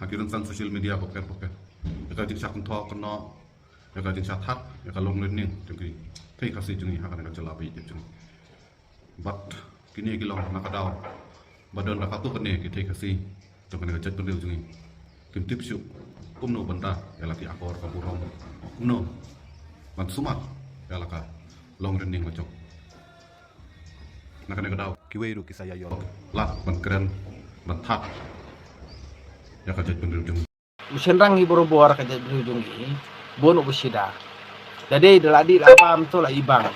Hakiran sosial media pakai ya jadi sakun thok kena ya jadi satat ya kalau ngeliat jadi teh kasih jungi hakan kan celapi jadi but kini kilong nak kadau badan nak tu kene kita kasih jangan ngejat berdil jungi kim tip syuk kumno benda ya lagi akor kampurong kumno man sumat ya laka long running macam nak kena kadau kiweiru kisah yo lah man keren man thak ya kajat berdil Senrang hibur-bor kajat berujung ini bonuk bersida. Jadi daladi lapam tu lah ibang.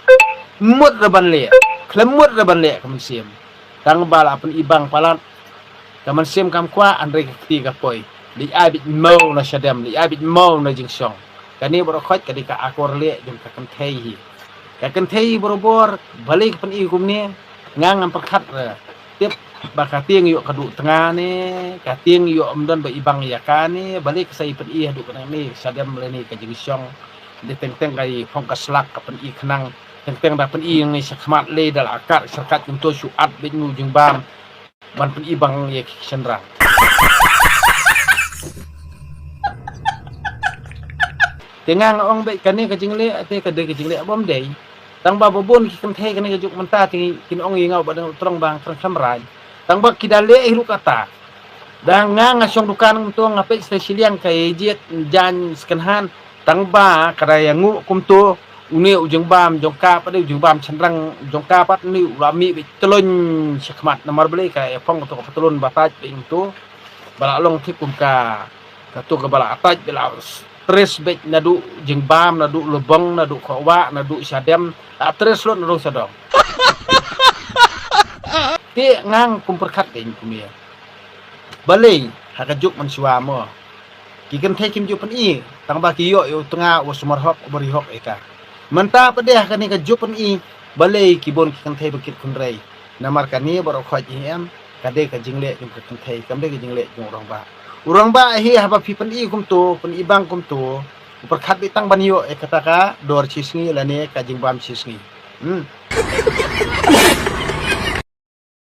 Mut reban le, klemut reban le kaman sim. Tang bala pun ibang palat. Kaman sim kam kwa andre keti kapoi. Di abit mau na syadam, di abit mau na jingsong. Kani borokot kadika akor le jum kakan thei. Kakan thei bor-bor balik pen i kumni ngang perkat tip bakatieng yuk kaduk tengah ni, katieng yuk amdan ba ibang yakan ni, balik sa ipan i haduk kanang ni, sadam le ni ka jingsong. Di teng-teng kay phong kaslak kapan i kanang, teng-teng da pen i ng sakmat le dal akar sarkat yung to syuat bin mu jing bam, ban pen ibang yak senrang. Tengang ong baik kani ka jingle ate ka de ka jingle bom day. Tang ba bobon ki kan thai kani ka juk menta ti kin ong ingau ba trong bang trong samrai. Tang ba kidale hiru kata. Dang nga syong dukan ng to ngapit sa siliang kay jet jan skanhan. Tang ba karaya ngu kum to uni ujung bam jongka pada ujung bam cendrang jongka pat ni ulami bi telun syakmat namar beli kay phong to patulun batat ing to bala long tipum ka to ka bala ataj bela tres bet nadu jeng bam nadu lubang nadu kawa nadu syadem tres lot nadu sadong ti ngang kumperkat ing kumia balai hakajuk man suamo kikan thai kim jupan i tang ba kiyo yo tengah wasmar hok bari hok eka menta pedeh kani ka jupan i balai kibon kikan thai bakit kunrai namar kani baro khoj em kade ka jingle jung kikan thai kamde ka jingle jung urang ba hi haba pi pen i kum to pen ibang kum to perkat bitang banyo e kata ka dor cisngi lane ka jingbam cisngi